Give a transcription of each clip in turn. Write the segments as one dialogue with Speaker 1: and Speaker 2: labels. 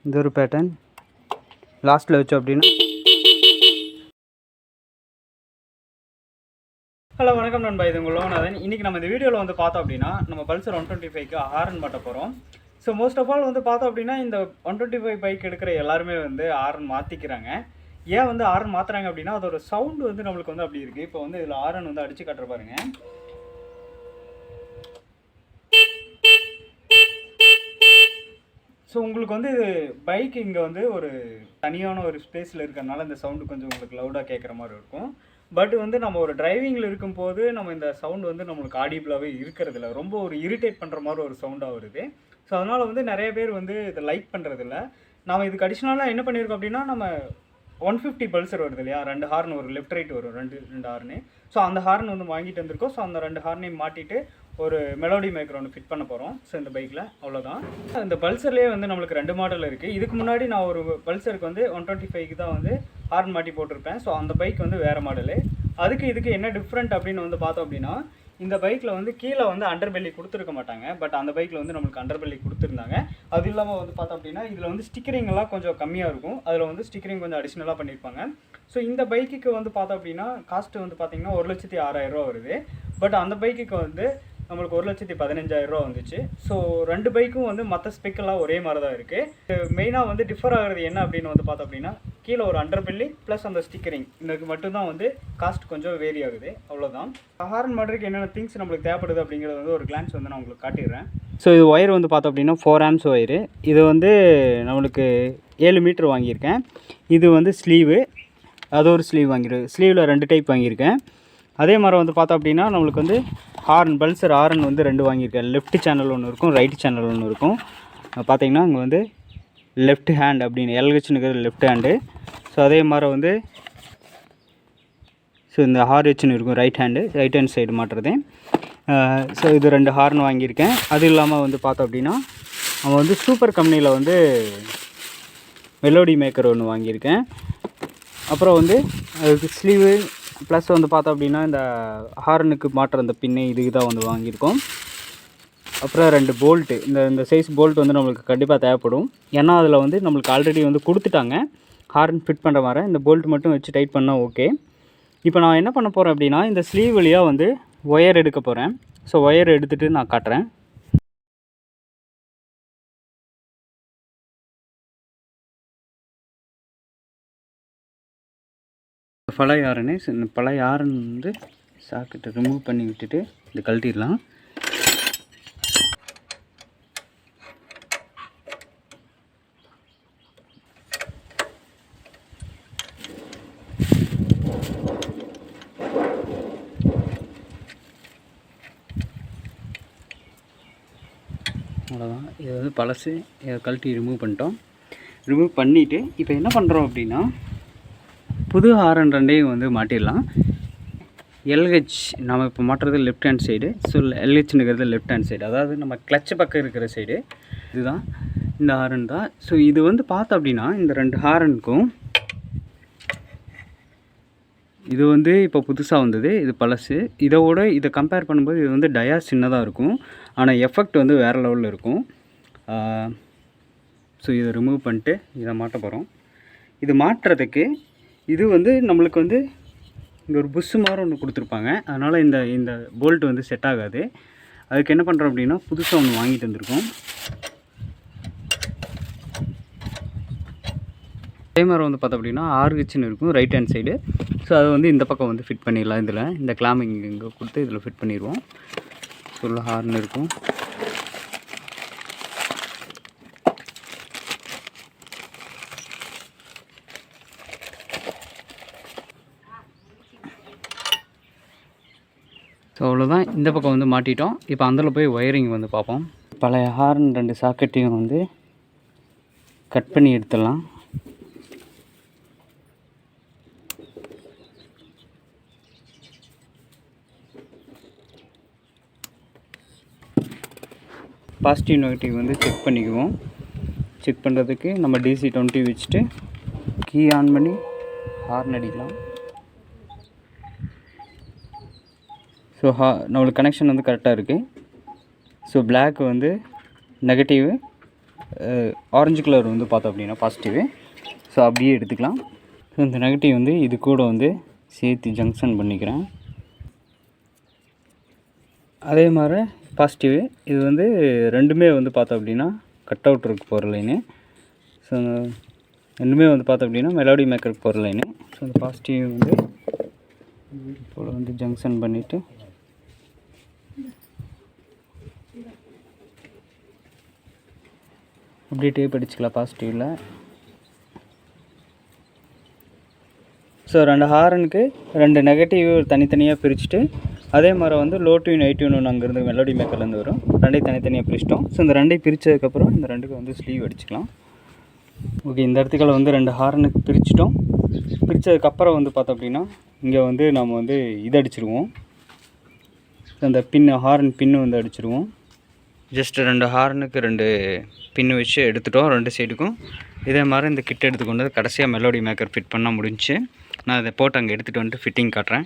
Speaker 1: இது ஒரு பேட்டர்ன். லாஸ்ட்டில் வச்சோம் அப்படின்னா. ஹலோ வணக்கம் நண்பா, இது உங்கள் லோனாதன். இன்றைக்கி நம்ம இந்த வீடியோவில் வந்து பார்த்தோம் அப்படின்னா நம்ம பல்சர் 125க்கு ஹாரன் மாட்ட போகிறோம். ஸோ மோஸ்ட் ஆஃப் ஆல் வந்து பார்த்தோம் அப்படின்னா இந்த 125 பைக் எடுக்கிற எல்லாருமே வந்து ஹாரன் மாற்றிக்கிறாங்க. ஏன் வந்து ஹாரன் மாற்றுறாங்க அப்படின்னா அதோட சவுண்டு வந்து நம்மளுக்கு வந்து அப்படி இருக்குது. இப்போ வந்து இதில் ஹாரன் வந்து அடித்து காட்டுற பாருங்க. ஸோ உங்களுக்கு வந்து இது பைக் இங்கே வந்து ஒரு தனியான ஒரு ஸ்பேஸில் இருக்கிறனால இந்த சவுண்டு கொஞ்சம் உங்களுக்கு லவுடாக கேட்குற மாதிரி இருக்கும். பட் வந்து நம்ம ஒரு டிரைவிங்கில் இருக்கும்போது நம்ம இந்த சவுண்டு வந்து நம்மளுக்கு ஆடிபிளாகவே இருக்கிறதில்ல, ரொம்ப ஒரு இரிட்டேட் பண்ணுற மாதிரி ஒரு சவுண்டாக வருது. ஸோ அதனால் வந்து நிறைய பேர் வந்து இதை லைக் பண்ணுறதில்ல. நம்ம இதுக்கு அடிஷ்னலாக என்ன பண்ணியிருக்கோம் அப்படின்னா நம்ம 150 பல்சர் வருது இல்லையா, 2 ஹார்ன் ஒரு லெஃப்ட் ரைட் வரும், ரெண்டு ஹார்னு. ஸோ அந்த ஹார்ன் வந்து வாங்கிட்டு வந்திருக்கோம். ஸோ அந்த 2 ஹார்னையும் மாட்டிட்டு ஒரு மெலோடி மேக்கர் ஒன்று ஃபிட் பண்ண போகிறோம். ஸோ இந்த பைக்கில் அவ்வளோதான். இந்த பல்சர்லேயே வந்து நம்மளுக்கு 2 மாடல் இருக்குது. இதுக்கு முன்னாடி நான் ஒரு பல்சருக்கு வந்து 125க்கு தான் வந்து ஹார்ன் மாட்டி போட்டிருப்பேன். ஸோ அந்த பைக் வந்து வேறு மாடலு. அதுக்கு இதுக்கு என்ன டிஃப்ரெண்ட் அப்படின்னு வந்து பார்த்தோம் அப்படின்னா இந்த பைக்கில் வந்து கீழே வந்து அண்டர்பெல்லி கொடுத்துருக்க மாட்டாங்க. பட் அந்த பைக்கில் வந்து நம்மளுக்கு அண்டர்பெல்லி கொடுத்துருந்தாங்க. அது இல்லாமல் வந்து பார்த்தோம் அப்படின்னா இதில் வந்து ஸ்டிக்கரிங் எல்லாம் கொஞ்சம் கம்மியாக இருக்கும். அதில் வந்து ஸ்டிக்கரிங் கொஞ்சம் அடிஷ்னலாக பண்ணியிருப்பாங்க. ஸோ இந்த பைக்குக்கு வந்து பார்த்தோம் அப்படின்னா காஸ்ட்டு வந்து பார்த்திங்கன்னா 1,06,000 வருது. பட் அந்த பைக்குக்கு வந்து நம்மளுக்கு 1,15,000 வந்துச்சு. ஸோ 2 பைக்கும் வந்து மற்ற ஸ்பெக்கெல்லாம் ஒரே மாதிரி தான் இருக்குது. மெயினாக வந்து டிஃபர் ஆகிறது என்ன அப்படின்னு வந்து பார்த்தோம் அப்படின்னா கீழே ஒரு அண்டர்பெல்லி ப்ளஸ் அந்த ஸ்டிக்கரிங், இதுக்கு மட்டும்தான் வந்து காஸ்ட் கொஞ்சம் வேரி ஆகுது, அவ்வளோதான். ஹாரன் மாடலுக்கு என்னென்ன திங்ஸ் நம்மளுக்கு தேவைப்படுது அப்படிங்கிறது வந்து ஒரு கிளான்ஸ் வந்து நான் உங்களுக்கு காட்டிடுறேன். ஸோ இது ஒயர் வந்து பார்த்தோம் அப்படின்னா 4 ஆம்ஸ் ஒயரு. இது வந்து நம்மளுக்கு 7 மீட்டர் வாங்கியிருக்கேன். இது வந்து ஸ்லீவு, அது ஒரு ஸ்லீவ் வாங்கியிருக்கேன். ஸ்லீவில் 2 டைப் வாங்கியிருக்கேன். அதே மாதிரி வந்து பார்த்தோம் அப்படின்னா நம்மளுக்கு வந்து ஹார்ன் பல்சர் ஹார்ன் வந்து 2 வாங்கியிருக்கேன். லெஃப்ட் சேனல் ஒன்று இருக்கும், ரைட் சேனல் ஒன்று இருக்கும். பார்த்தீங்கன்னா இங்கே வந்து லெஃப்ட் ஹேண்ட் அப்படின்னு எல்ஹெச்னுக்கு லெஃப்ட் ஹேண்டு. ஸோ அதே மாதிரி வந்து ஸோ இந்த ஆர்ஹெச்னு இருக்கும் ரைட் ஹேண்ட் சைடு மாட்டுறது. ஸோ இது 2 ஹார்ன் வாங்கியிருக்கேன். அது இல்லாமல் வந்து பார்த்தோம் அப்படின்னா நம்ம வந்து சூப்பர் கம்பெனியில் வந்து மெலோடி மேக்கர் ஒன்று வாங்கியிருக்கேன். அப்புறம் வந்து அதுக்கு ஸ்லீவு ப்ளஸ் வந்து பார்த்தோம் அப்படின்னா இந்த ஹார்னுக்கு மாட்டுற அந்த பின்னை இதுக்கு தான் வந்து வாங்கியிருக்கோம். அப்புறம் 2 போல்ட்டு, இந்த சைஸ் போல்ட் வந்து நம்மளுக்கு கண்டிப்பாக தேவைப்படும். ஏன்னா அதில் வந்து நம்மளுக்கு ஆல்ரெடி வந்து கொடுத்துட்டாங்க ஹார்ன் ஃபிட் பண்ணுற மாதிரி. இந்த போல்ட் மட்டும் வச்சு டைட் பண்ணால் ஓகே. இப்போ நான் என்ன பண்ண போகிறேன் அப்படின்னா இந்த ஸ்லீவ் வழியாக வந்து ஒயர் எடுக்க போகிறேன். ஸோ ஒயர் எடுத்துகிட்டு நான் காட்டுறேன். பழைய ஹாரனே இந்த பழைய ஹாரன் வந்து சாக்கெட்டை ரிமூவ் பண்ணி விட்டுட்டு இது கழட்டிடலாம். அவ்வளோதான். இது வந்து பழசு, இதை கழட்டி ரிமூவ் பண்ணிட்டோம். ரிமூவ் பண்ணிவிட்டு இப்போ என்ன பண்ணுறோம் அப்படின்னா புது ஹாரன் 2ஐயும் வந்து மாட்டிடலாம். எல்ஹெச் நம்ம இப்போ மாட்டுறது லெஃப்ட் ஹேண்ட் சைடு. ஸோ எல்ஹெச்னுங்கிறது லெஃப்ட் ஹேண்ட் சைடு, அதாவது நம்ம கிளச்சு பக்கம் இருக்கிற சைடு. இதுதான் இந்த ஹாரன் தான். ஸோ இது வந்து பார்த்தோம் அப்படின்னா இந்த 2 ஹாரனுக்கும் இது வந்து இப்போ புதுசாக வந்தது, இது பழசு. இதை கம்பேர் பண்ணும்போது இது வந்து டயா சின்னதாக இருக்கும், ஆனால் எஃபெக்ட் வந்து வேறு லெவலில் இருக்கும். ஸோ இதை ரிமூவ் பண்ணிட்டு இதை மாட்ட போகிறோம். இது மாட்டுறதுக்கு இது வந்து நம்மளுக்கு வந்து இங்கே ஒரு புஷ்ஷு மாதிரி ஒன்று கொடுத்துருப்பாங்க. அதனால் இந்த போல்ட் வந்து செட் ஆகாது. அதுக்கு என்ன பண்ணுறோம் அப்படின்னா புதுசாக ஒன்று வாங்கிட்டு வந்திருக்கோம். அதே மாதிரி வந்து பார்த்தோம் அப்படின்னா ஆர்ஹெச்னு இருக்கும் ரைட் ஹேண்ட் சைடு. ஸோ அதை வந்து இந்த பக்கம் வந்து ஃபிட் பண்ணிடலாம். இதில் இந்த கிளாம்பிங் இங்கே கொடுத்து இதில் ஃபிட் பண்ணிடுவோம். சொல்ல ஹார்ன் இருக்கும். ஸோ அவ்வளோதான். இந்த பக்கம் வந்து மாட்டிட்டோம். இப்போ அதில் போய் ஒயரிங் வந்து பார்ப்போம். பழைய ஹார்ன் 2 சாக்கெட்டையும் வந்து கட் பண்ணி எடுத்துடலாம். பாசிட்டிவ் நெகட்டிவ் வந்து செக் பண்ணிக்குவோம். செக் பண்ணுறதுக்கு நம்ம DC 20 வச்சுட்டு கீ ஆன் பண்ணி ஹார்ன் அடிக்கலாம். ஸோ நம்மளுக்கு கனெக்ஷன் வந்து கரெக்டாக இருக்குது. ஸோ பிளாக் வந்து நெகட்டிவ், ஆரஞ்சு கலர் வந்து பார்த்தோம் அப்படின்னா பாசிட்டிவ். ஸோ அப்படியே எடுத்துக்கலாம். ஸோ இந்த நெகட்டிவ் வந்து இது கூட வந்து சேர்த்து ஜங்ஷன் பண்ணிக்கிறேன். அதே மாதிரி பாசிட்டிவ் இது வந்து ரெண்டுமே வந்து பார்த்தோம் அப்படின்னா கட் அவுட்ருக்கு போகிற லைனு. ஸோ ரெண்டுமே வந்து பார்த்தோம் அப்படின்னா மெலோடி மேக்கருக்கு போகிற லைனு. ஸோ அந்த பாசிட்டிவ் வந்து இப்போ வந்து ஜங்ஷன் பண்ணிவிட்டு அப்படியே டேப் அடிச்சுக்கலாம் பாசிட்டிவில். ஸோ 2 ஹாரனுக்கு 2 நெகட்டிவ் தனித்தனியாக பிரிச்சுட்டு, அதே மாதிரி வந்து லோ டியூன் ஹை டியூன் ஒன்று அங்கேருந்து மெலோடி மேக்கர்லேருந்து வரும். ரெண்டையும் தனித்தனியாக பிரிச்சிட்டோம். ஸோ இந்த ரெண்டையும் பிரித்ததுக்கப்புறம் இந்த ரெண்டுக்கு வந்து ஸ்லீவ் அடிச்சுக்கலாம். ஓகே, இந்த இடத்துக்களை வந்து 2 ஹாரனுக்கு பிரிச்சிட்டோம். பிரித்ததுக்கப்புறம் வந்து பார்த்தோம் அப்படின்னா இங்கே வந்து நம்ம வந்து இது அடிச்சிருவோம். அந்த ஹாரன் பின்னு வந்து அடிச்சிருவோம். ஜஸ்ட் 2 ஹார்னுக்கு 2 பின்னு வச்சு எடுத்துட்டோம் 2 சைடுக்கும். இதே மாதிரி இந்த கிட் எடுத்துக்கொண்டு கடைசியாக மெலோடி மேக்கர் ஃபிட் பண்ணால் முடிஞ்சு. நான் அதை போட்டு அங்கே எடுத்துகிட்டு வந்துட்டு ஃபிட்டிங் காட்டுறேன்.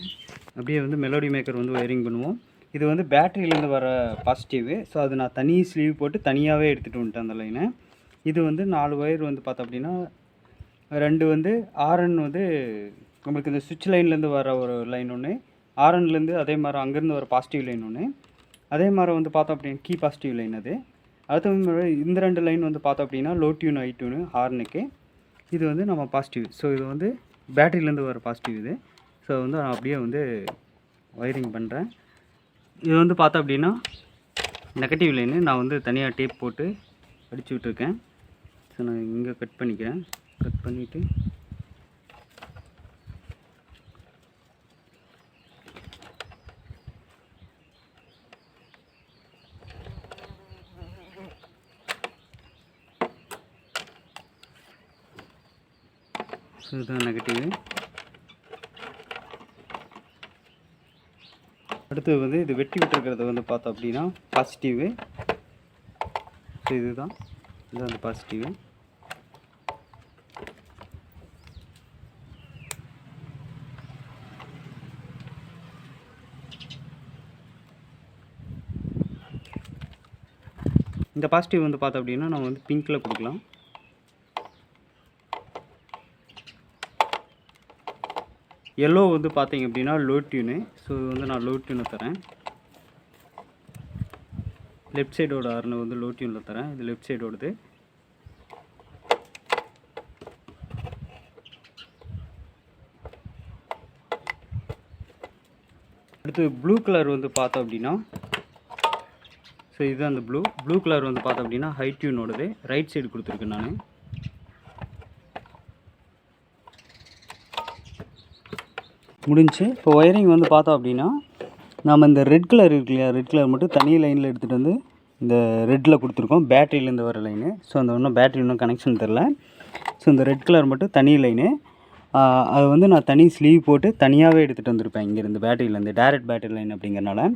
Speaker 1: அப்படியே வந்து மெலோடி மேக்கர் வந்து ஒயரிங் பண்ணுவோம். இது வந்து பேட்டரியிலேருந்து வர பாசிட்டிவ். ஸோ அது நான் தனி ஸ்லீவ் போட்டு தனியாகவே எடுத்துகிட்டு வந்துட்டேன் அந்த லைனை. இது வந்து 4 ஒயர் வந்து பார்த்தோம் அப்படின்னா 2 வந்து ஆர்என் வந்து நம்மளுக்கு இந்த சுவிட்ச் லைன்லேருந்து வர ஒரு லைன் ஒன்று, ஆர்என்லேருந்து அதே மாதிரி அங்கேருந்து வர பாசிட்டிவ் லைன் ஒன்று, அதே மாதிரி வந்து பார்த்தோம் அப்படின்னா கீ பாசிட்டிவ் லைன் அது. அடுத்த இந்த 2 லைன் வந்து பார்த்தோம் அப்படின்னா லோ டியூன் ஹை டியூனு ஹார்னுக்கு. இது வந்து நம்ம பாசிட்டிவ். ஸோ இது வந்து பேட்டரியிலேருந்து வர பாசிட்டிவ் இது. ஸோ வந்து நான் அப்படியே வந்து ஒயரிங் பண்ணுறேன். இது வந்து பார்த்தோம் அப்படின்னா நெகட்டிவ் லைனு நான் வந்து தனியாக டேப் போட்டு அடிச்சு விட்டுருக்கேன். ஸோ நான் இங்கே கட் பண்ணிக்கிறேன். கட் பண்ணிவிட்டு ஸோ இதுதான் நெகட்டிவ். அடுத்து வந்து இது வெட்டி விட்டுருக்கிறது வந்து பார்த்தோம் அப்படின்னா பாசிட்டிவ். ஸோ இதுதான் அந்த பாசிட்டிவ். இந்த பாசிட்டிவ் வந்து பார்த்தோம் அப்படின்னா நம்ம வந்து பிங்க்கில் கொடுக்கலாம். எல்லோ வந்து பார்த்தீங்க அப்படின்னா லோ டியூனு. ஸோ இது வந்து நான் லோ டியூனை தரேன். லெஃப்ட் சைடோட ஆர்னு வந்து லோ டியூனில் தரேன். இது லெஃப்ட் சைடோடது. அடுத்து ப்ளூ கலர் வந்து பார்த்தோம் அப்படின்னா ஸோ இதுதான் அந்த ப்ளூ கலர் வந்து பார்த்தோம் அப்படின்னா ஹை டியூனோடது. ரைட் சைடு கொடுத்துருக்கேன் நான். முடிஞ்சு. இப்போ ஒயரிங் வந்து பார்த்தோம் அப்படின்னா நாம் இந்த ரெட் கலர் இருக்கு இல்லையா, ரெட் கலர் மட்டும் தனி லைனில் எடுத்துகிட்டு வந்து இந்த ரெட்டில் கொடுத்துருக்கோம். பேட்டரியிலேருந்து வர லைனு. ஸோ அந்த இன்னும் பேட்டரி இன்னும் கனெக்ஷன் தெரில. ஸோ இந்த ரெட் கலர் மட்டும் தனி லைனு. அது வந்து நான் தனி ஸ்லீவ் போட்டு தனியாகவே எடுத்துகிட்டு வந்திருப்பேன் இங்கேருந்து பேட்டரியிலேருந்து. டேரெக்ட் பேட்டரி லைன் அப்படிங்கிறனால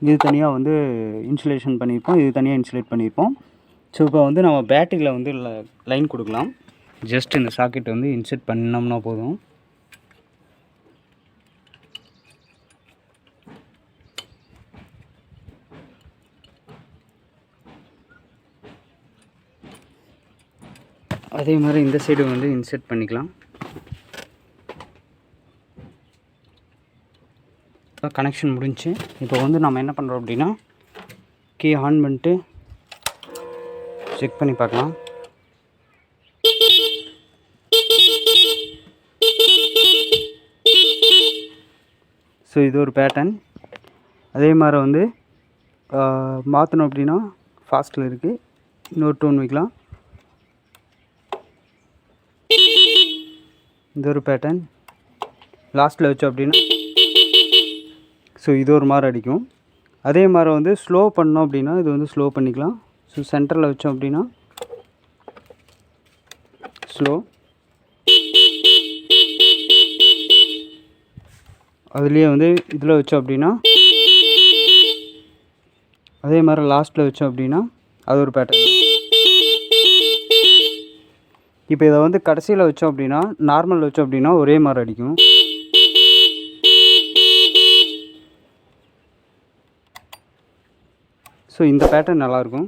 Speaker 1: இது தனியாக வந்து இன்சுலேஷன் பண்ணியிருப்போம். இது தனியாக இன்சுலேட் பண்ணியிருப்போம். ஸோ இப்போ வந்து நம்ம பேட்டரியில் வந்து லைன் கொடுக்கலாம். ஜஸ்ட் இந்த சாக்கெட் வந்து இன்செர்ட் பண்ணோம்னா போதும். அதே மாதிரி இந்த சைடு வந்து இன்செர்ட் பண்ணிக்கலாம். கனெக்ஷன் முடிஞ்சு. இப்போ வந்து நம்ம என்ன பண்ணுறோம் அப்படின்னா கீ ஆன் பண்ணிட்டு செக் பண்ணி பார்க்கலாம். ஸோ இது ஒரு பேட்டர்ன். அதே மாதிரி வந்து மாற்றணும் அப்படின்னா ஃபாஸ்ட்டில் இருக்குது. இன்னொரு டோன் வைக்கலாம். இது ஒரு பேட்டர்ன். லாஸ்ட்டில் வச்சோம் அப்படின்னா ஸோ இது ஒரு மாதிரி அடிக்கும். அதே மாதிரி வந்து ஸ்லோ பண்ணோம் அப்படின்னா இது வந்து ஸ்லோ பண்ணிக்கலாம். ஸோ சென்டரில் வச்சோம் அப்படின்னா ஸ்லோ. அதுலேயே வந்து இதில் வச்சோம் அப்படின்னா அதே மாதிரி லாஸ்ட்டில் வச்சோம் அப்படின்னா அது ஒரு பேட்டர்ன். இப்போ இதை வந்து கடைசியில் வச்சோம் அப்படின்னா நார்மல் வச்சோம் அப்படின்னா ஒரே மாதிரி அடிக்கும். ஸோ இந்த பேட்டர்ன் நல்லாயிருக்கும்.